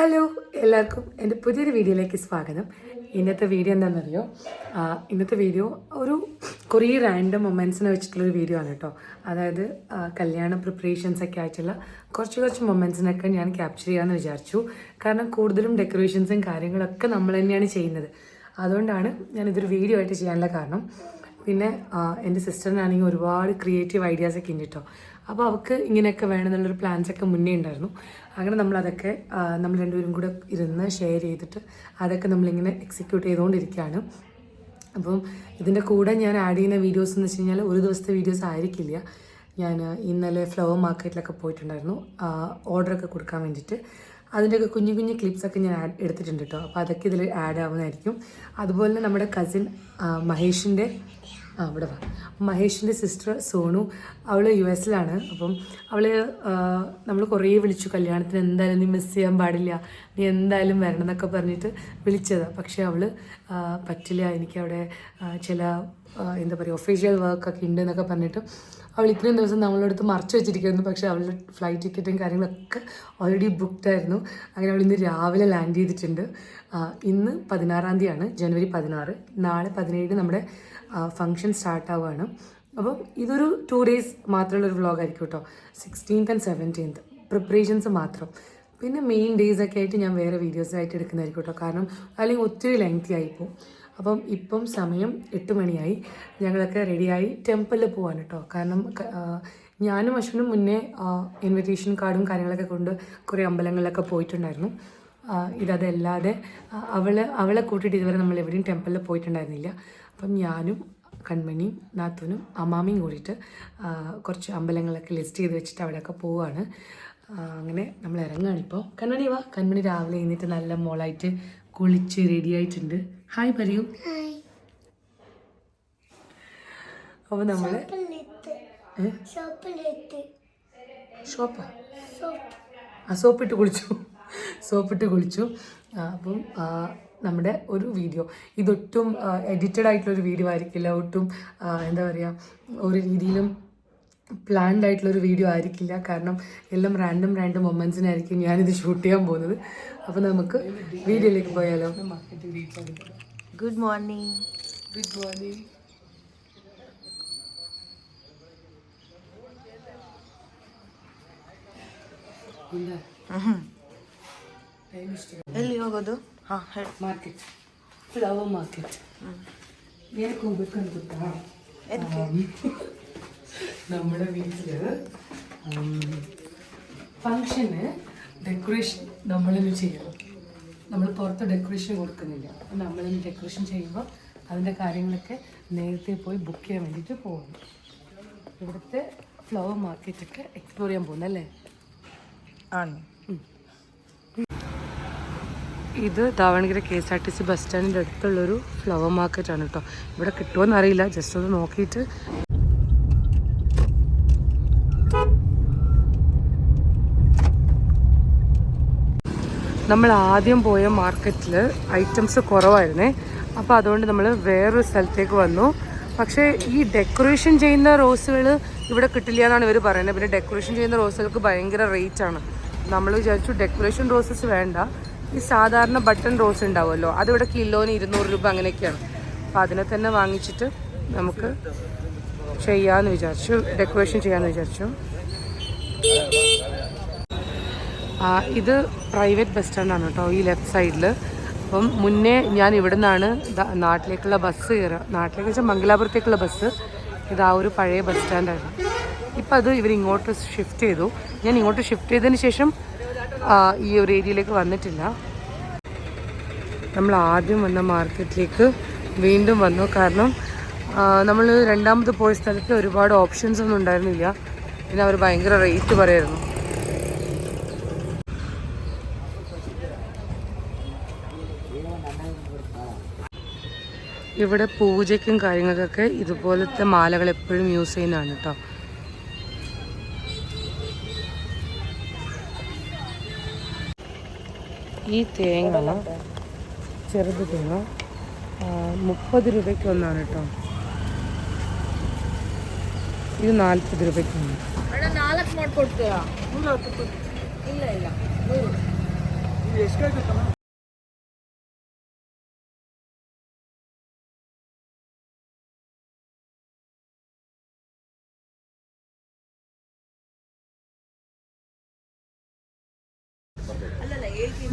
Hello എല്ലാവർക്കും എൻ്റെ പുതിയൊരു വീഡിയോയിലേക്ക് സ്വാഗതം. ഇന്നത്തെ വീഡിയോ എന്താണെന്നറിയോ? ഇന്നത്തെ വീഡിയോ ഒരു കുറേ റാൻഡം മൊമെൻറ്റ്സിനെ വെച്ചിട്ടുള്ളൊരു വീഡിയോ ആണ് കേട്ടോ. അതായത് കല്യാണ പ്രിപ്പറേഷൻസ് ഒക്കെ ആയിട്ടുള്ള കുറച്ച് മൊമെൻറ്റ്സിനൊക്കെ ഞാൻ ക്യാപ്ചർ ചെയ്യാമെന്ന് വിചാരിച്ചു. കാരണം കൂടുതലും ഡെക്കറേഷൻസും കാര്യങ്ങളൊക്കെ നമ്മൾ തന്നെയാണ് ചെയ്യുന്നത്. അതുകൊണ്ടാണ് ഞാനിതൊരു വീഡിയോ ആയിട്ട് ചെയ്യാനുള്ള കാരണം. പിന്നെ എൻ്റെ സിസ്റ്ററിനാണെങ്കിൽ ഒരുപാട് ക്രിയേറ്റീവ് ഐഡിയാസൊക്കെ ഉണ്ട് കേട്ടോ. അപ്പോൾ അവൾക്ക് ഇങ്ങനെയൊക്കെ വേണമെന്നുള്ളൊരു പ്ലാൻസൊക്കെ മുന്നേ ഉണ്ടായിരുന്നു. അങ്ങനെ നമ്മളതൊക്കെ നമ്മൾ രണ്ടുപേരും കൂടെ ഇരുന്ന് ഷെയർ ചെയ്തിട്ട് അതൊക്കെ നമ്മളിങ്ങനെ എക്സിക്യൂട്ട് ചെയ്തുകൊണ്ടിരിക്കുകയാണ്. അപ്പം ഇതിൻ്റെ കൂടെ ഞാൻ ആഡ് ചെയ്യുന്ന വീഡിയോസ് എന്ന് വെച്ച് കഴിഞ്ഞാൽ ഒരു ദിവസത്തെ വീഡിയോസ് ആയിരിക്കില്ല. ഞാൻ ഇന്നലെ ഫ്ലവർ മാർക്കറ്റിലൊക്കെ പോയിട്ടുണ്ടായിരുന്നു ഓർഡറൊക്കെ കൊടുക്കാൻ വേണ്ടിയിട്ട്. അതിൻ്റെയൊക്കെ കുഞ്ഞു ക്ലിപ്സൊക്കെ ഞാൻ എടുത്തിട്ടുണ്ട് കേട്ടോ. അപ്പോൾ അതൊക്കെ ഇതിൽ ആഡ് ആവുന്നതായിരിക്കും. അതുപോലെ നമ്മുടെ കസിൻ മഹേഷിൻ്റെ സിസ്റ്റർ സോണു, അവൾ US അപ്പം നമ്മൾ കുറേ വിളിച്ചു, കല്യാണത്തിന് എന്തായാലും നീ മിസ് ചെയ്യാൻ പാടില്ല, നീ എന്തായാലും വരണം എന്നൊക്കെ പറഞ്ഞിട്ട് വിളിച്ചതാണ്. പക്ഷേ അവൾ പറ്റില്ല, എനിക്കവിടെ ചില എന്താ പറയുക ഒഫീഷ്യൽ വർക്കൊക്കെ ഉണ്ട് എന്നൊക്കെ പറഞ്ഞിട്ട് അവൾ ഇത്രയും ദിവസം നമ്മളടുത്ത് മറച്ചു വെച്ചിരിക്കുന്നു. പക്ഷേ അവളുടെ ഫ്ലൈറ്റ് ടിക്കറ്റും കാര്യങ്ങളൊക്കെ ഓൾറെഡി ബുക്ക്ഡ് ആയിരുന്നു. അങ്ങനെ അവൾ ഇന്ന് രാവിലെ ലാൻഡ് ചെയ്തിട്ടുണ്ട്. ഇന്ന് 16-ാം തീയതിയാണ്, ജനുവരി 16. നാളെ 17 നമ്മുടെ ഫങ്ഷൻ സ്റ്റാർട്ടാവുകയാണ്. അപ്പം ഇതൊരു 2 days മാത്രമുള്ളൊരു വ്ളോഗായിരിക്കും കേട്ടോ. 16th and 17th പ്രിപ്പറേഷൻസ് മാത്രം. പിന്നെ മെയിൻ ഡേയ്സൊക്കെ ആയിട്ട് ഞാൻ വേറെ വീഡിയോസായിട്ട് എടുക്കുന്നതായിരിക്കും കേട്ടോ. കാരണം അല്ലെങ്കിൽ ഒത്തിരി ലെങ്തി ആയിപ്പോവും. അപ്പം ഇപ്പം സമയം 8 മണിയായി. ഞങ്ങളൊക്കെ റെഡിയായി ടെമ്പിളിൽ പോകാൻ കേട്ടോ. കാരണം ഞാനും അശ്വിനും മുന്നേ ഇൻവിറ്റേഷൻ കാർഡും കാര്യങ്ങളൊക്കെ കൊണ്ട് കുറേ അമ്പലങ്ങളിലൊക്കെ പോയിട്ടുണ്ടായിരുന്നു. ഇതല്ലാതെ അവളെ കൂട്ടിയിട്ട് ഇതുവരെ നമ്മൾ എവിടെയും ടെമ്പിളിൽ പോയിട്ടുണ്ടായിരുന്നില്ല. അപ്പം ഞാനും കൺമണിയും നാത്തൂനും അമ്മാമിയും കൂടിയിട്ട് കുറച്ച് അമ്പലങ്ങളൊക്കെ ലിസ്റ്റ് ചെയ്ത് വെച്ചിട്ട് അവിടെയൊക്കെ പോവുകയാണ്. അങ്ങനെ നമ്മൾ ഇറങ്ങുകയാണിപ്പോൾ. കൺമണി വാ. കൺമണി രാവിലെ എഴുന്നേറ്റ് നല്ല മോളായിട്ട് കുളിച്ച് റെഡി ആയിട്ടുണ്ട്. ഹായ് പറയൂ. അപ്പോൾ നമ്മൾ സോപ്പിട്ട് കുളിച്ചു. അപ്പം നമ്മുടെ ഒരു വീഡിയോ ഇതൊട്ടും എഡിറ്റഡ് ആയിട്ടുള്ളൊരു വീഡിയോ ആയിരിക്കില്ല. ഒട്ടും എന്താ പറയുക ഒരു രീതിയിലും പ്ലാൻഡ് ആയിട്ടുള്ളൊരു വീഡിയോ ആയിരിക്കില്ല. കാരണം എല്ലാം റാൻഡം മൊമെൻറ്റ്സിനായിരിക്കും ഞാനിത് ഷൂട്ട് ചെയ്യാൻ പോകുന്നത്. അപ്പോൾ നമുക്ക് വീഡിയോയിലേക്ക് പോയാലോ. Good morning. ಎಲ್ಲಿ ಹೋಗೋದು? Market, flower market. ಏನಕ್ಕೆ ಹೋಗ್ಬೇಕು ಅಂತ ಗೊತ್ತಾ? നമ്മുടെ വീട്ടിൽ ഫങ്ഷന് ഡെക്കറേഷൻ നമ്മളിന്ന് ചെയ്യണം. നമ്മൾ പുറത്ത് ഡെക്കറേഷൻ കൊടുക്കുന്നില്ല. അപ്പം നമ്മളിന്ന് ഡെക്കറേഷൻ ചെയ്യുമ്പോൾ അതിൻ്റെ കാര്യങ്ങളൊക്കെ നേരത്തെ പോയി ബുക്ക് ചെയ്യാൻ വേണ്ടിയിട്ട് പോകുന്നു. ഇവിടുത്തെ ഫ്ലവർ മാർക്കറ്റൊക്കെ എക്സ്പ്ലോർ ചെയ്യാൻ പോകുന്നല്ലേ? ആണ്. ഇത് ദാവണഗിരി KSRTC ബസ് സ്റ്റാൻഡിൻ്റെ അടുത്തുള്ളൊരു ഫ്ലവർ മാർക്കറ്റാണ് കേട്ടോ. ഇവിടെ കിട്ടുമോയെന്ന് അറിയില്ല, ജസ്റ്റ് ഒന്ന് നോക്കിയിട്ട്. നമ്മൾ ആദ്യം പോയ മാർക്കറ്റിൽ ഐറ്റംസ് കുറവായിരുന്നേ. അപ്പോൾ അതുകൊണ്ട് നമ്മൾ വേറൊരു സ്ഥലത്തേക്ക് വന്നു. പക്ഷേ ഈ ഡെക്കറേഷൻ ചെയ്യുന്ന റോസുകൾ ഇവിടെ കിട്ടില്ല എന്നാണ് ഇവർ പറയുന്നത്. പിന്നെ ഡെക്കറേഷൻ ചെയ്യുന്ന റോസുകൾക്ക് ഭയങ്കര റേറ്റാണ്. നമ്മൾ വിചാരിച്ചു ഡെക്കറേഷൻ റോസസ് വേണ്ട, ഈ സാധാരണ ബട്ടൺ റോസ് ഉണ്ടാവുമല്ലോ, അതിവിടെ കിലോന് 200 രൂപ അങ്ങനെയൊക്കെയാണ്. അപ്പോൾ അതിനെ തന്നെ വാങ്ങിച്ചിട്ട് നമുക്ക് ചെയ്യാമെന്ന് വിചാരിച്ചു, ഡെക്കറേഷൻ ചെയ്യാമെന്ന് വിചാരിച്ചു. ഇത് പ്രൈവറ്റ് ബസ് സ്റ്റാൻഡാണ് കേട്ടോ, ഈ ലെഫ്റ്റ് സൈഡിൽ. അപ്പം മുന്നേ ഞാൻ ഇവിടെ നിന്നാണ് നാട്ടിലേക്കുള്ള ബസ് കയറുക. നാട്ടിലേക്ക് വെച്ചാൽ മംഗലാപുരത്തേക്കുള്ള ബസ്. ഇത് ആ ഒരു പഴയ ബസ് സ്റ്റാൻഡായിരുന്നു. ഇപ്പം അത് ഇവരിങ്ങോട്ട് ഷിഫ്റ്റ് ചെയ്തു. ഞാൻ ഇങ്ങോട്ട് ഷിഫ്റ്റ് ചെയ്തതിന് ശേഷം ഈ ഒരു ഏരിയയിലേക്ക് വന്നിട്ടില്ല. നമ്മൾ ആദ്യം വന്ന മാർക്കറ്റിലേക്ക് വീണ്ടും വന്നു. കാരണം നമ്മൾ രണ്ടാമത് പോയ സ്ഥലത്ത് ഒരുപാട് ഓപ്ഷൻസ് ഒന്നും ഉണ്ടായിരുന്നില്ല. പിന്നെ അവർ ഭയങ്കര റേറ്റ് പറയായിരുന്നു. ഇവിടെ പൂജയ്ക്കും കാര്യങ്ങൾക്കൊക്കെ ഇതുപോലത്തെ മാലകൾ എപ്പോഴും യൂസ് ചെയ്യുന്നതാണ് കേട്ടോ. ഈ തേങ്ങ ചെറുത് തേങ്ങ 30 രൂപയ്ക്ക് ഒന്നാണ് കേട്ടോ. ಇದು 40 ರೂಪಾಯಿಗೆ ಅಣ್ಣ 4 ಮಾಡ್ಕೊಡ್ತೀರಾ? ಇಲ್ಲ ಇಲ್ಲ 100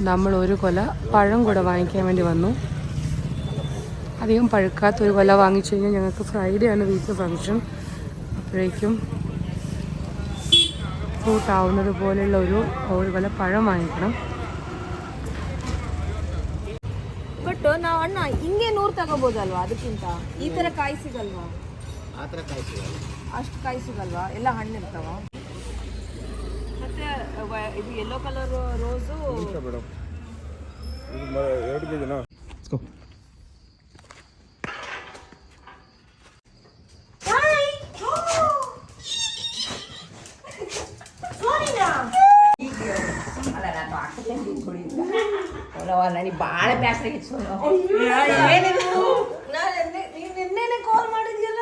നമ്മൾ ഒരു കൊല പഴം കൂടെ വാങ്ങിക്കാൻ വേണ്ടി വന്നു. അധികം പഴുക്കാത്തൊരു കൊല വാങ്ങിച്ചു കഴിഞ്ഞാൽ ഞങ്ങൾക്ക് ഫ്രൈഡേ ആണ് വീട്ടിൽ ഫങ്ഷൻ. അപ്പോഴേക്കും ഫ്രൂട്ട് ആവുന്നത് പോലെയുള്ള ഒരു കൊല പഴം വാങ്ങിക്കണം. ಬಟ್ ನಾವು ಅಣ್ಣ ಹಿಂಗೆ 100 ತಗೋಬೋದಲ್ವಾ? ಅದಕ್ಕಿಂತ ಈ ತರ ಕಾಯಿ ಸಿಗಲ್ವಾ? ಆ ಥರ ಕಾಯಿ ಸಿಗಲ್ಲ. ಅಷ್ಟು ಕಾಯಿ ಸಿಗಲ್ವಾ? ಎಲ್ಲ ಹಣ್ಣು ಇರ್ತಾವ. ಮತ್ತೆ ಇದು ಯೆಲ್ಲೋ ಕಲರ್ ರೋಸು ಮೇಡಮ್ ಇದು 2 ಕೆಜಿನಾ? ನನಗೆ ಭಾಳ ಬ್ಯಾಸರ ಆಗಿತ್ತು. ನಿನ್ನೆ ಕಾಲ್ ಮಾಡಿದ್ಯಲ್ಲ?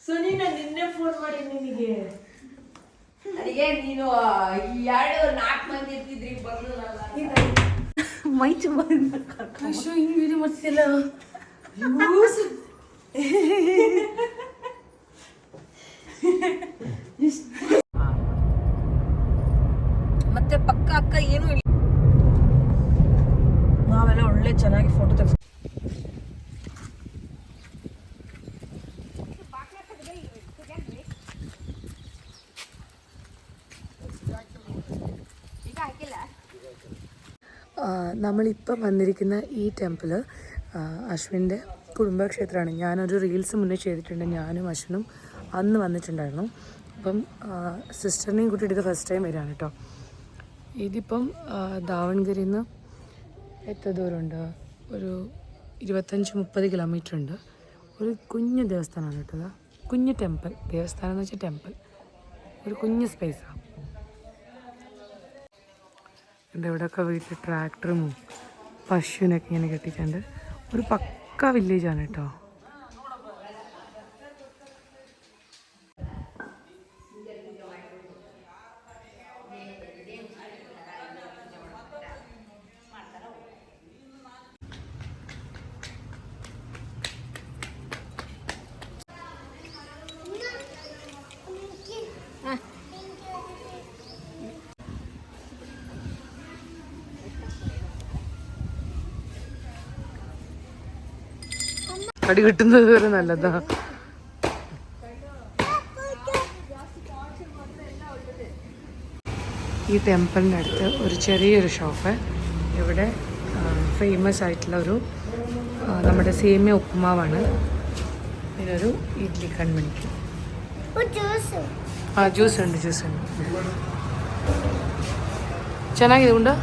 ಸುನೀನ ನಿನ್ನೆ ಫೋನ್ ಮಾಡಿ ನಿನಗೆ ಅಡಿಗೆ ನೀನು 2-4 ಮಂದಿ ಇರ್ತಿದ್ರಿ ಬಂದ್ರಲ್ಲ ಮೈ ತುಂಬ ಹಿಂಗೆ ವಿಡಿಯೋ ಮಾಡ್ತಿಲ್ಲ. ಮತ್ತೆ ಪಕ್ಕ ಅಕ್ಕ ಏನು ಇಲ್ಲ, ನಾವೆಲ್ಲ ಒಳ್ಳೆ ಚೆನ್ನಾಗಿ ಫೋಟೋ ತೆಗೆಸ್. നമ്മളിപ്പം വന്നിരിക്കുന്ന ഈ ടെമ്പിള് അശ്വിൻ്റെ കുടുംബക്ഷേത്രമാണ്. ഞാനൊരു റീൽസ് മുന്നേ ചെയ്തിട്ടുണ്ട്. ഞാനും അശ്വിനും അന്ന് വന്നിട്ടുണ്ടായിരുന്നു. അപ്പം സിസ്റ്ററിനെയും കൂട്ടിയിട്ട് ഇത് ഫസ്റ്റ് ടൈം വരികയാണ് കേട്ടോ. ഇതിപ്പം ദാവൺഗരിയിൽ നിന്ന് എത്ര ദൂരമുണ്ട്? ഒരു 25-30 കിലോമീറ്റർ ഉണ്ട്. ഒരു കുഞ്ഞു ദേവസ്ഥാനമാണ് കേട്ടോ. കുഞ്ഞു ടെമ്പിൾ, ദേവസ്ഥാനം എന്ന് വെച്ചാൽ ടെമ്പിൾ, ഒരു കുഞ്ഞു സ്പേസാണ്. എൻ്റെ ഇവിടെയൊക്കെ വീട്ടിൽ ട്രാക്ടറും പശുവിനൊക്കെ ഇങ്ങനെ കെട്ടിയിട്ടുണ്ട്. ഒരു പക്ക വില്ലേജാണ് കേട്ടോ. അടി കിട്ടുന്നത് വരെ നല്ലതാ. ഈ ടെമ്പിളിൻ്റെ അടുത്ത് ഒരു ചെറിയൊരു ഷോപ്പ്. ഇവിടെ ഫേമസ് ആയിട്ടുള്ള ഒരു നമ്മുടെ സേമിയ ഉപ്പുമാവാണ്. പിന്നൊരു ഇഡ്ലി കൺമണിക്ക് ജ്യൂസ് ഉണ്ട്. ಚೆನ್ನಾಗಿದೆ.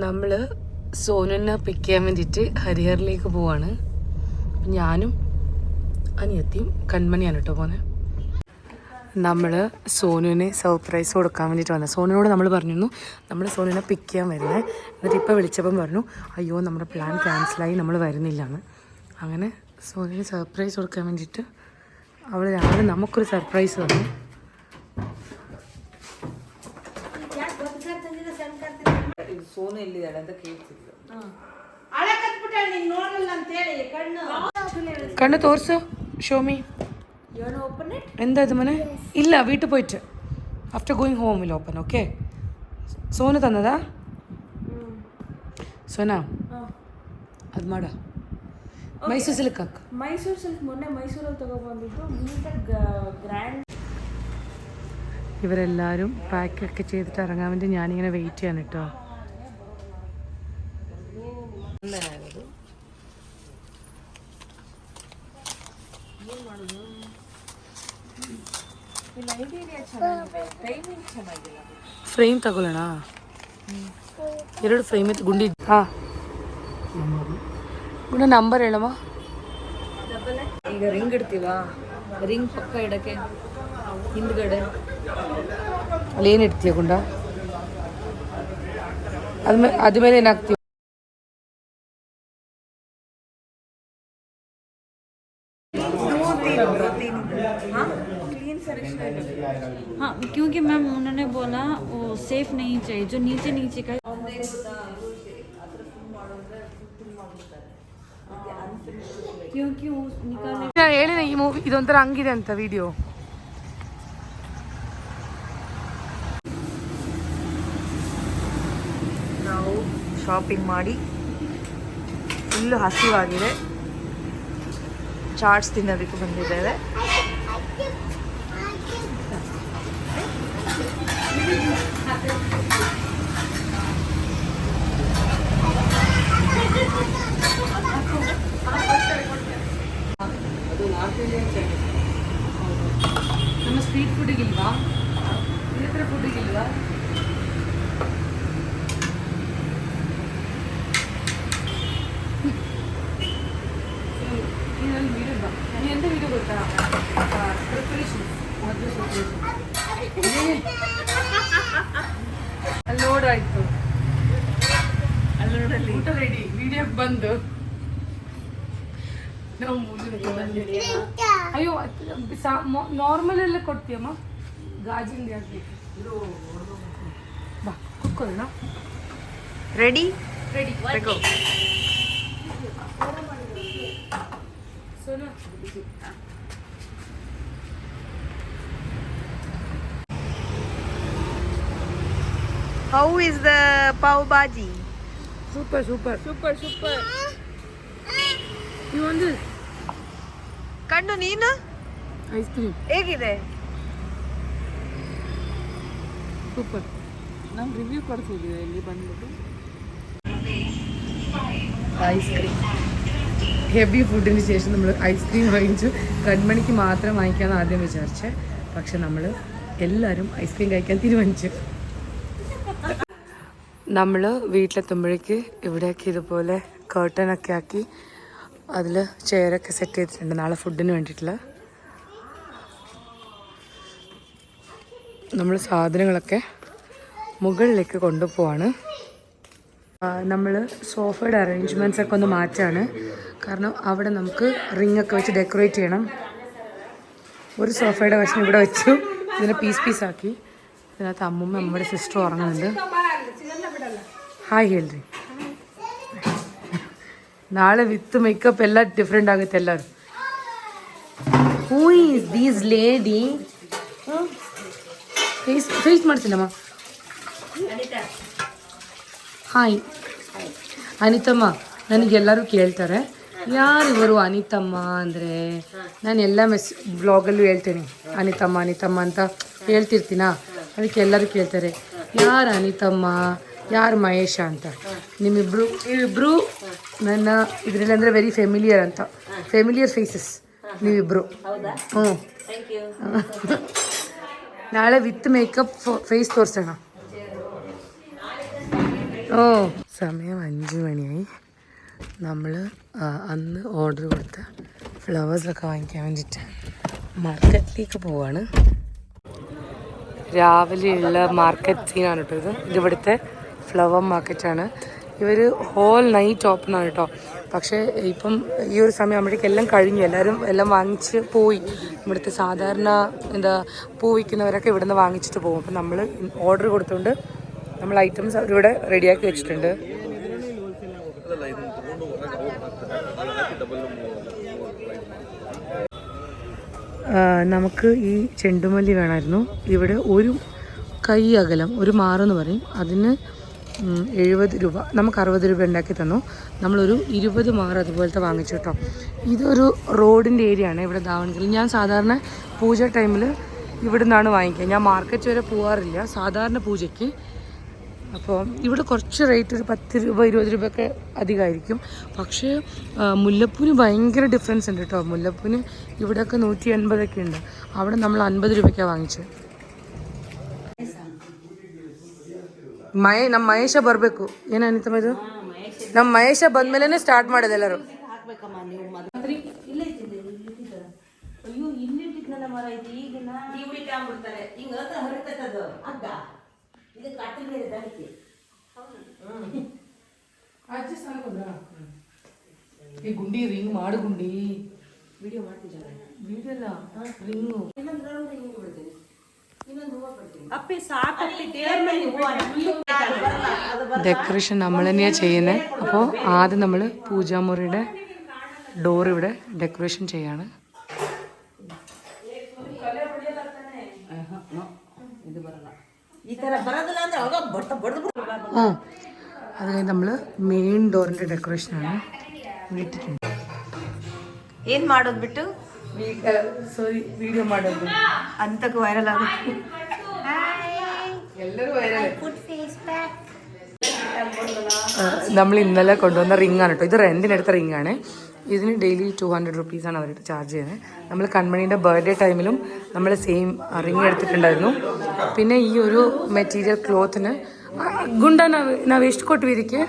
നമ്മൾ സോനുവിനെ പിക്ക് ചെയ്യാൻ വേണ്ടിയിട്ട് ഹരിഹറിലേക്ക് പോവാണ്. ഞാനും അനിയത്തിയും കൺമണിയാണ് കേട്ടോ പോകുന്നത്. നമ്മൾ സോനുവിന് സർപ്രൈസ് കൊടുക്കാൻ വേണ്ടിയിട്ട് വന്നത്. സോനുവിനോട് നമ്മൾ പറഞ്ഞിരുന്നു നമ്മൾ സോനുവിനെ പിക്ക് ചെയ്യാൻ വരുന്നത്. എന്നിട്ട് ഇപ്പോൾ വിളിച്ചപ്പം പറഞ്ഞു അയ്യോ നമ്മുടെ പ്ലാൻ ക്യാൻസലായി, നമ്മൾ വരുന്നില്ല എന്ന്. അങ്ങനെ സോനുവിന് സർപ്രൈസ് കൊടുക്കാൻ വേണ്ടിയിട്ട് അവൾ രാവിലെ നമുക്കൊരു സർപ്രൈസ് തന്നു. ಸೋನು ಎಲ್ಲಿದ್ದಾಳೆ ಅಂತ ಕೇಳ್ತಿದ್ಲು. കണ്ണ് തോർസോ ഷോമി. എന്താ ഇത് മോനെ? ഇല്ല, വീട്ടിൽ പോയിട്ട് after going home will open. Okay, Sonu തന്നതാ. സോന ಅದು ಮಾಡ ಮೈಸೂರು ಸಿಲ್ಕ್ ಹಾಕು. ಮೈಸೂರು ಸಿಲ್ಕ್ ಮೊನ್ನೆ ಮೈಸೂರಲ್ಲಿ ತಗೊಬಂದಿದ್ದು ನೀಟಾಗಿ ಗ್ರ್ಯಾಂಡ್. ഇവരെല്ലാവരും പാക്കൊക്കെ ചെയ്തിട്ട് ഇറങ്ങാൻ വേണ്ടി ഞാനിങ്ങനെ വെയിറ്റ് ചെയ്യാൻ കേട്ടോ. ಫ್ರೇಮ್ ತಗೊಳ್ಳೋಣ. 2 ಫ್ರೇಮ್ ಇತ್ತು ಗುಂಡಿ. ಹಾಂ ಗುಂಡ ನಂಬರ್ ಹೇಳಮ್ಮ. ಈಗ ರಿಂಗ್ ಇಡ್ತೀವ, ರಿಂಗ್ ಪಕ್ಕ ಇಡಕ್ಕೆ ಹಿಂದ್ಗಡೆ ಅಲ್ಲಿ ಏನು ಇಡ್ತೀಯ ಗುಂಡ? ಅದ್ಮೇಲೆ ಏನಾಗ್ತೀವಿ? क्योंकि मैम उन्होंने बोला वो सेफ नहीं चाहिए जो नीचे नीचे का क्योंकि वो निकाले ನಾನು ಹೇಳಿದೆ ಈ ಮೂವಿ ಇದೊಂಥರ ಹಂಗಿದೆ ಅಂತ ವಿಡಿಯೋ. ನಾವು ಶಾಪಿಂಗ್ ಮಾಡಿ ಫುಲ್ಲು ಹಸಿವಾಗಿದೆ, ಚಾಟ್ಸ್ ತಿನ್ನೋದಕ್ಕೆ ಬಂದಿದ್ದೇವೆ. ನಮ್ಮ ಸ್ಟ್ರೀಟ್ ಫುಡ್ಗಿಲ್ವಾ, ಇದೇ ಥರ ಫುಡ್ಗಿಲ್ವಾ? ನೀನು ಎಂತ ವಿಡಿಯೋ ಗೊತ್ತಾ? ಪ್ರಿಪರೇಷನ್ ಅಲ್ಲಿ ನೋಡಾಯ್ತು, ಅಲ್ಲಿ ಊಟ ರೆಡಿ, ವಿಡಿಯೋಗೆ ಬಂದು ನಾವು ಅಯ್ಯೋ ನಾರ್ಮಲ್ ಎಲ್ಲ ಕೊಡ್ತೀಯಮ್ಮ, ಗಾಜಿಂದ ಹಾಕ್ಬೇಕು. ಬಾ ಕುತ್ಕೊಳ್ಳೋಣ. Ready ready go. Sona How is the pav bhaji? Super super super super. ಈ ಒಂದು ಕಣ್ಣು ನೀನು ಐಸ್ ಕ್ರೀಮ್ ಹೇಗಿದೆ? ಸೂಪರ್. ನಾವು ರಿವ್ಯೂ ಕೊಡ್ತಿದ್ದೀವಿ ಇಲ್ಲಿ ಬಂದ್ಬಿಟ್ಟು. ഐസ്ക്രീം ഹെവി ഫുഡിന് ശേഷം നമ്മൾ ഐസ്ക്രീം വാങ്ങിച്ചു. കൺമണിക്ക് മാത്രം വാങ്ങിക്കാമെന്ന് ആദ്യം വിചാരിച്ചേ, പക്ഷെ നമ്മൾ എല്ലാവരും ഐസ്ക്രീം കഴിക്കാൻ തീരുമാനിച്ചു. നമ്മൾ വീട്ടിലെത്തുമ്പോഴേക്ക് ഇവിടെയൊക്കെ ഇതുപോലെ കേർട്ടനൊക്കെ ആക്കി അതിൽ ചെയറൊക്കെ സെറ്റ് ചെയ്തിട്ടുണ്ട് നാളെ ഫുഡിന് വേണ്ടിയിട്ടുള്ള. നമ്മൾ സാധനങ്ങളൊക്കെ മുകളിലേക്ക് കൊണ്ടുപോവാണ്. നമ്മൾ സോഫയുടെ അറേഞ്ച്മെൻറ്റ്സ് ഒക്കെ ഒന്ന് മാറ്റാണ്, കാരണം അവിടെ നമുക്ക് റിങ്ങൊക്കെ വെച്ച് ഡെക്കറേറ്റ് ചെയ്യണം. ഒരു സോഫയുടെ വശം ഇവിടെ വെച്ചു, ഇതിനെ പീസാക്കി. ഇതിനകത്ത് അമ്മൂമ്മ നമ്മുടെ സിസ്റ്റർ ഉറങ്ങുന്നുണ്ട്. ഹായ് ಹೇಳ್ರಿ. ನಾಳೆ ವಿತ್ ಮೇಕಪ್ ಎಲ್ಲ ಡಿಫ್ರೆಂಟ್ ಆಗುತ್ತೆ ಎಲ್ಲರೂ. Who is these lady? Face ಮಾಡ್ತಿಲ್ಲಮ್ಮ. ಹಾಯ್ ಅನಿತಮ್ಮ. ನನಗೆಲ್ಲರೂ ಕೇಳ್ತಾರೆ ಯಾರು ಇವರು ಅನಿತಮ್ಮ ಅಂದರೆ, ನಾನು ಎಲ್ಲ ಬ್ಲಾಗಲ್ಲೂ ಹೇಳ್ತೀನಿ ಅನಿತಮ್ಮ ಅನಿತಮ್ಮ ಅಂತ ಹೇಳ್ತಿರ್ತೀನ. ಅದಕ್ಕೆ ಎಲ್ಲರೂ ಕೇಳ್ತಾರೆ ಯಾರು ಅನಿತಮ್ಮ, ಯಾರು ಮಹೇಶ ಅಂತ. ಇವಿಬ್ಬರು ನನ್ನ ಇದರಲ್ಲಿ ಅಂದರೆ ವೆರಿ ಫೆಮಿಲಿಯರ್ ಅಂತ, ಫೆಮಿಲಿಯರ್ ಫೇಸಸ್ ನೀವಿಬ್ಬರು. ಹ್ಞೂ, ನಾಳೆ ವಿತ್ ಮೇಕಪ್ ഫേസ് ತೋರಿಸೋಣ. ഓ, സമയം 5 മണിയായി. നമ്മൾ അന്ന് ഓർഡർ കൊടുത്ത ഫ്ലവേഴ്സൊക്കെ വാങ്ങിക്കാൻ വേണ്ടിയിട്ട് മാർക്കറ്റിലേക്ക് പോവാണ്. രാവിലെയുള്ള മാർക്കറ്റ് സീനാണ് കേട്ടോ ഇത്. ഇതിവിടുത്തെ ഫ്ലവർ മാർക്കറ്റാണ്. ഇവർ ഹോൾ നൈറ്റ് ഓപ്പണാണ് കേട്ടോ. പക്ഷേ ഇപ്പം ഈ ഒരു സമയം ആകുമ്പോഴേക്കും എല്ലാം കഴിഞ്ഞു, എല്ലാവരും എല്ലാം വാങ്ങിച്ച് പോയി. ഇവിടുത്തെ സാധാരണ പൂ വിൽക്കുന്നവരൊക്കെ ഇവിടുന്ന് വാങ്ങിച്ചിട്ട് പോകും. അപ്പം നമ്മൾ ഓർഡർ കൊടുത്തുകൊണ്ട് നമ്മൾ ഐറ്റംസ് അവരിവിടെ റെഡിയാക്കി വെച്ചിട്ടുണ്ട്. നമുക്ക് ഈ ചെണ്ടുമല്ലി വേണമായിരുന്നു. ഇവിടെ ഒരു കൈ അകലം, ഒരു മാറെന്ന് പറയും, അതിന് 70 രൂപ. നമുക്ക് 60 രൂപ ഉണ്ടാക്കി തന്നു. നമ്മളൊരു 20 മാറ് അതുപോലത്തെ വാങ്ങിച്ചു കേട്ടോ. ഇതൊരു റോഡിൻ്റെ ഏരിയ ആണ് ഇവിടെ ദാവണഗിരി. ഞാൻ സാധാരണ പൂജ ടൈമിൽ ഇവിടെ നിന്നാണ് വാങ്ങിക്കുക. ഞാൻ മാർക്കറ്റ് വരെ പോകാറില്ല സാധാരണ പൂജയ്ക്ക്. അപ്പോൾ ഇവിടെ കുറച്ച് റേറ്റ് ഒരു 10 രൂപ 20 രൂപയൊക്കെ അധികമായിരിക്കും. പക്ഷേ മുല്ലപ്പൂവിന് ഭയങ്കര ഡിഫറൻസ് ഉണ്ട് കേട്ടോ. മുല്ലപ്പൂവിന് ഇവിടെയൊക്കെ 180 ഉണ്ട്. അവിടെ നമ്മൾ 50 രൂപയ്ക്കാണ് വാങ്ങിച്ചത്. ನಮ್ಮ ಮಹೇಶ ಬರಬೇಕು. ಏನಂತ ಇದು ನಮ್ಮ ಮಹೇಶ ಬಂದ್ಮೇಲೆ ಸ್ಟಾರ್ಟ್ ಮಾಡೋದು ಎಲ್ಲರೂ. ಈ ಗುಂಡಿ ರಿಂಗ್ ಮಾಡು, ಗುಂಡಿ ವಿಡಿಯೋ ಮಾಡ್ತಿದ್ದಾರೆ. ವಿಡಿಯೋ ಅಲ್ಲ, ರಿಂಗು. ഡെക്കറേഷൻ നമ്മൾ തന്നെയാണ് ചെയ്യുന്നത്. അപ്പോൾ ആദ്യം നമ്മൾ പൂജാമുറിയുടെ ഡോർ ഇവിടെ ഡെക്കറേഷൻ ചെയ്യാണ്. ആ അത് കഴിഞ്ഞ് നമ്മൾ മെയിൻ ഡോറിൻ്റെ ഡെക്കറേഷനാണ് വീട്ടിട്ടുണ്ട്. ಏನು ಮಾಡೋದು ಬಿಟ್ಟು ಸಾರಿ ವಿಡಿಯೋ ಮಾಡೋದು ಅಂತಕ್ಕೆ ವೈರಲ್ ಆಗುತ್ತೆ. ಎಲ್ಲರೂ ವೈರಲ್. നമ്മൾ ഇന്നലെ കൊണ്ടുവന്ന റിങ്ങാണ് കേട്ടോ. ഇത് റെൻറ്റിനെടുത്ത റിങ്ങാണ്. ഇതിന് ഡെയിലി 200 റുപ്പീസാണ് അവർ ചാർജ് ചെയ്യുന്നത്. നമ്മൾ കൺമണീൻ്റെ ബർത്ത്ഡേ ടൈമിലും നമ്മൾ സെയിം റിങ് എടുത്തിട്ടുണ്ടായിരുന്നു. പിന്നെ ഈ ഒരു മെറ്റീരിയൽ ಕ್ಲಾತ್ನ ಗುಂಡ ನಾವು ಎಷ್ಟು ಕೊಟ್ವಿ ಇದಕ್ಕೆ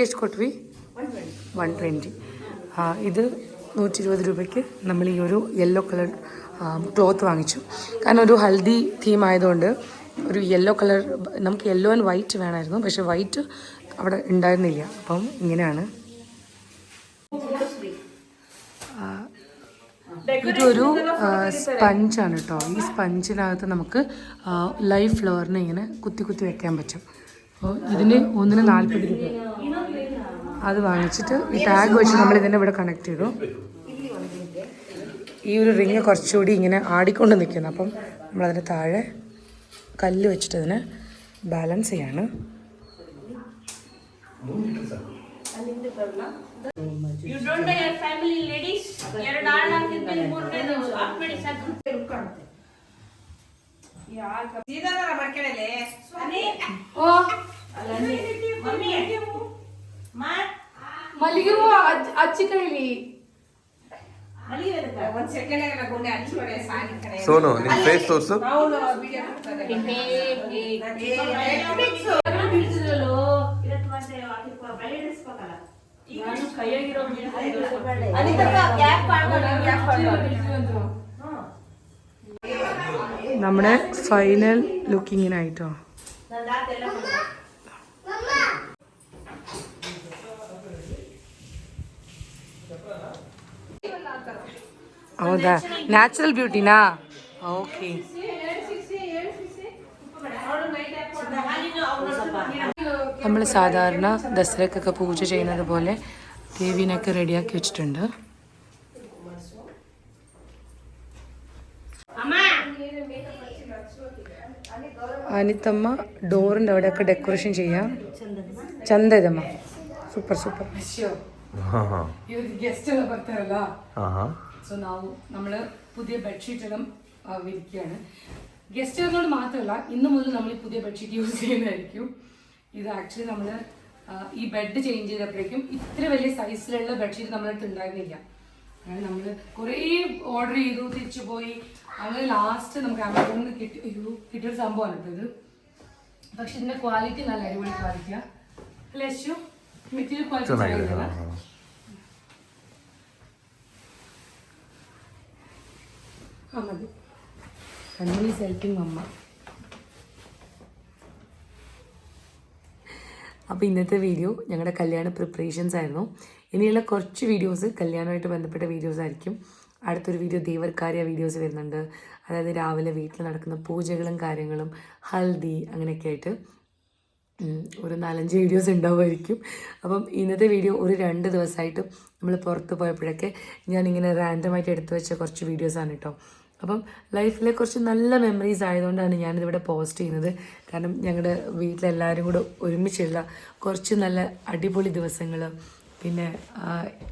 ಎಷ್ಟು ಕೊಟ್ವಿ? 120. ഇത് 120 രൂപയ്ക്ക് നമ്മൾ ഈ ഒരു യെല്ലോ കളർ ക്ലോത്ത് വാങ്ങിച്ചു. കാരണം ഒരു ഹൽദി തീം ആയതുകൊണ്ട് ഒരു യെല്ലോ കളർ, നമുക്ക് യെല്ലോ ആൻഡ് വൈറ്റ് വേണമായിരുന്നു, പക്ഷേ വൈറ്റ് അവിടെ ഉണ്ടായിരുന്നില്ല. അപ്പം ഇങ്ങനെയാണ്. ഇതൊരു സ്പഞ്ചാണ് കേട്ടോ. ഈ സ്പഞ്ചിനകത്ത് നമുക്ക് ലൈവ് ഫ്ലവറിനെ ഇങ്ങനെ കുത്തി കുത്തി വെക്കാൻ പറ്റും. അപ്പോൾ ഇതിന് ഒന്നിന് 40 രൂപ. അത് വാങ്ങിച്ചിട്ട് ഈ ടാഗ് വെച്ച് നമ്മൾ ഇതിനെ ഇവിടെ കണക്ട് ചെയ്തു. ഈ ഒരു റിങ് കുറച്ചുകൂടി ഇങ്ങനെ ആടിക്കൊണ്ട് നിൽക്കുന്നു. അപ്പം നമ്മളതിന് താഴെ കല്ല് വെച്ചിട്ട് അതിനെ ബാലൻസ് ചെയ്യാണ്. You don't know your family, ladies. Your daughter has been more than half many ಮಲ್ಲಿಗೆ ಹೂವು ಅಚ್ಚಿ ಕೈಲಿ ಸೋನು ನಿನ್ ಫೇಸ್ ತೋರ್ಸು. നമ്മുടെ ഫൈനൽ ലുക്കിങ്ങിനായിട്ടോ. ಹೌದಾ, ನ್ಯಾಚುರಲ್ ಬ್ಯೂಟಿನಾ? ಓಕೆ. നമ്മൾ സാധാരണ ദസറക്കൊക്കെ പൂജ ചെയ്യുന്നത് പോലെ ദേവീനൊക്കെ റെഡിയാക്കി വെച്ചിട്ടുണ്ട്. അനിത്തമ്മ ഡോറിൻ്റെ അവിടെയൊക്കെ ഡെക്കറേഷൻ ചെയ്യാം. ಚಂದದಮ್ಮ, ಸೂಪರ್ ಸೂಪರ್. ಇವ್ರಿಗೆ ಗೆಸ್ಟ್ ಎಲ್ಲ ಬರ್ತಾರಲ್ಲ, ಸೊ നമ്മൾ പുതിയ ബെഡ്ഷീറ്റ് എല്ലാം വിരിക്കുകയാണ്. ഗസ്റ്റുകളോട് മാത്രമല്ല, ഇന്ന് മുതൽ നമ്മൾ ഈ പുതിയ ബെഡ്ഷീറ്റ് യൂസ് ചെയ്യുന്നതായിരിക്കും. ഇത് ആക്ച്വലി നമ്മൾ ഈ ബെഡ് ചേഞ്ച് ചെയ്തപ്പോഴേക്കും ഇത്ര വലിയ സൈസിലുള്ള ബെഡ്ഷീറ്റ് നമ്മളടുത്ത് ഉണ്ടായിരുന്നില്ല. അങ്ങനെ നമ്മൾ കുറേ ഓർഡർ ചെയ്തു, തിരിച്ചു പോയി. അങ്ങനെ ലാസ്റ്റ് നമുക്ക് ആമസോണിൽ നിന്ന് കിട്ടിയൊരു സംഭവമാണ് കേട്ടോ ഇത്. പക്ഷെ ഇതിൻ്റെ ക്വാളിറ്റി നല്ല അടിപൊളി ക്വാളിറ്റിയാണ്. ലക്ഷു മെറ്റീരിയൽ ക്വാളിറ്റി ആ മതി. കൺമണി ഹെൽപ്പിംഗ് അമ്മ. അപ്പോൾ ഇന്നത്തെ വീഡിയോ ഞങ്ങളുടെ കല്യാണ പ്രിപ്പറേഷൻസ് ആയിരുന്നു. ഇനിയുള്ള കുറച്ച് വീഡിയോസ് കല്യാണമായിട്ട് ബന്ധപ്പെട്ട വീഡിയോസ് ആയിരിക്കും. അടുത്തൊരു വീഡിയോ ദേവർക്കാര്യ വീഡിയോസ് വരുന്നുണ്ട്. അതായത് രാവിലെ വീട്ടിൽ നടക്കുന്ന പൂജകളും കാര്യങ്ങളും, ഹൽദി, അങ്ങനെയൊക്കെ ആയിട്ട് ഒരു 4-5 വീഡിയോസ് ഉണ്ടാവുമായിരിക്കും. അപ്പം ഇന്നത്തെ വീഡിയോ ഒരു 2 ദിവസമായിട്ട് നമ്മൾ പുറത്ത് പോയപ്പോഴൊക്കെ ഞാനിങ്ങനെ റാൻഡമായിട്ട് എടുത്തു വെച്ച കുറച്ച് വീഡിയോസാണ് കേട്ടോ. അപ്പം ലൈഫിലെ കുറച്ച് നല്ല മെമ്മറീസ് ആയതുകൊണ്ടാണ് ഞാനിതിവിടെ പോസ്റ്റ് ചെയ്യുന്നത്. കാരണം ഞങ്ങളുടെ വീട്ടിലെല്ലാവരും കൂടെ ഒരുമിച്ചുള്ള കുറച്ച് നല്ല അടിപൊളി ദിവസങ്ങൾ. പിന്നെ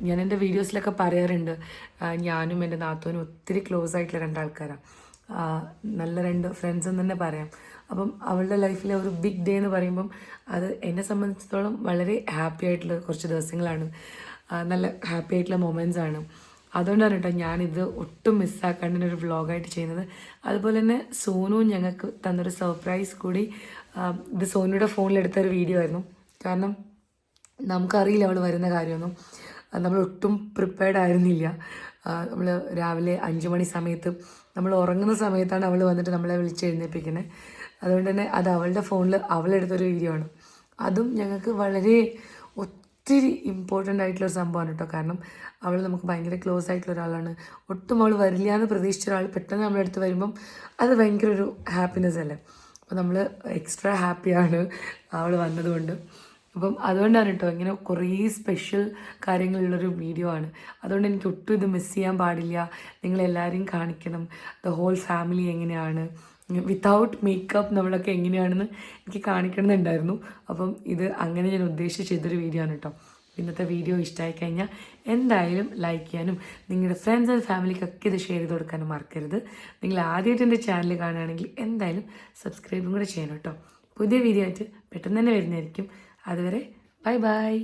ഞാൻ എൻ്റെ വീഡിയോസിലൊക്കെ പറയാറുണ്ട്, ഞാനും എൻ്റെ നാത്തോനും ഒത്തിരി ക്ലോസ് ആയിട്ടുള്ള 2 ആൾക്കാരാണ്. നല്ല 2 ഫ്രണ്ട്സ് എന്ന് തന്നെ പറയാം. അപ്പം അവളുടെ ലൈഫിലെ ഒരു ബിഗ് ഡേ എന്ന് പറയുമ്പം അത് എന്നെ സംബന്ധിച്ചിടത്തോളം വളരെ ഹാപ്പി ആയിട്ടുള്ള കുറച്ച് ദിവസങ്ങളാണ്, നല്ല ഹാപ്പി ആയിട്ടുള്ള മൊമെൻറ്റ്സ് ആണ്. അതുകൊണ്ടാണ് കേട്ടോ ഞാനിത് ഒട്ടും മിസ്സാക്കാണ്ട് ഒരു വ്ളോഗായിട്ട് ചെയ്യുന്നത്. അതുപോലെ തന്നെ സോനുവും ഞങ്ങൾക്ക് തന്നൊരു സർപ്രൈസ് കൂടി. ഇത് സോനുയുടെ ഫോണിലെടുത്തൊരു വീഡിയോ ആയിരുന്നു. കാരണം നമുക്കറിയില്ല അവൾ വരുന്ന കാര്യമൊന്നും, നമ്മൾ ഒട്ടും പ്രിപ്പയർഡ് ആയിരുന്നില്ല. നമ്മൾ രാവിലെ 5 മണി സമയത്ത് നമ്മൾ ഉറങ്ങുന്ന സമയത്താണ് അവൾ വന്നിട്ട് നമ്മളെ വിളിച്ച് എഴുന്നേൽപ്പിക്കുന്നത്. അതുകൊണ്ട് തന്നെ അത് അവളുടെ ഫോണിൽ അവളെടുത്തൊരു വീഡിയോ ആണ്. അതും ഞങ്ങൾക്ക് വളരെ ഒത്തിരി ഇമ്പോർട്ടൻ്റ് ആയിട്ടുള്ള ഒരു സംഭവമാണ് കേട്ടോ. കാരണം അവൾ നമുക്ക് ഭയങ്കര ക്ലോസ് ആയിട്ടുള്ള ഒരാളാണ്. ഒട്ടും അവൾ വരില്ല എന്ന് പ്രതീക്ഷിച്ച ഒരാൾ പെട്ടെന്ന് നമ്മുടെ അടുത്ത് വരുമ്പം അത് ഭയങ്കര ഒരു ഹാപ്പിനെസ് അല്ലേ. അപ്പോൾ നമ്മൾ എക്സ്ട്രാ ഹാപ്പിയാണ് അവൾ വന്നതുകൊണ്ട്. അപ്പം അതുകൊണ്ടാണ് കേട്ടോ ഇങ്ങനെ കുറേ സ്പെഷ്യൽ കാര്യങ്ങളുള്ളൊരു വീഡിയോ ആണ്. അതുകൊണ്ട് എനിക്ക് ഒട്ടും ഇത് മിസ് ചെയ്യാൻ പാടില്ല. നിങ്ങളെല്ലാവരെയും കാണിക്കണം ദ ഹോൾ ഫാമിലി എങ്ങനെയാണ് വിത്തൗട്ട് മേക്കപ്പ് നമ്മളൊക്കെ എങ്ങനെയാണെന്ന് എനിക്ക് കാണിക്കണമെന്നുണ്ടായിരുന്നു. അപ്പം ഇത് അങ്ങനെ ഞാൻ ഉദ്ദേശിച്ച് ചെയ്തൊരു വീഡിയോ ആണ് കേട്ടോ. ഇന്നത്തെ വീഡിയോ ഇഷ്ടമായി കഴിഞ്ഞാൽ എന്തായാലും ലൈക്ക് ചെയ്യാനും നിങ്ങളുടെ ഫ്രണ്ട്സ് ആൻഡ് ഫാമിലിക്കൊക്കെ ഇത് ഷെയർ ചെയ്ത് കൊടുക്കാനും മറക്കരുത്. നിങ്ങൾ ആദ്യമായിട്ട് എൻ്റെ ചാനൽ കാണുകയാണെങ്കിൽ എന്തായാലും സബ്സ്ക്രൈബും കൂടെ ചെയ്യണം കേട്ടോ. പുതിയ വീഡിയോ ആയിട്ട് പെട്ടെന്ന് തന്നെ വരുന്നതായിരിക്കും. അതുവരെ ബൈ ബൈ.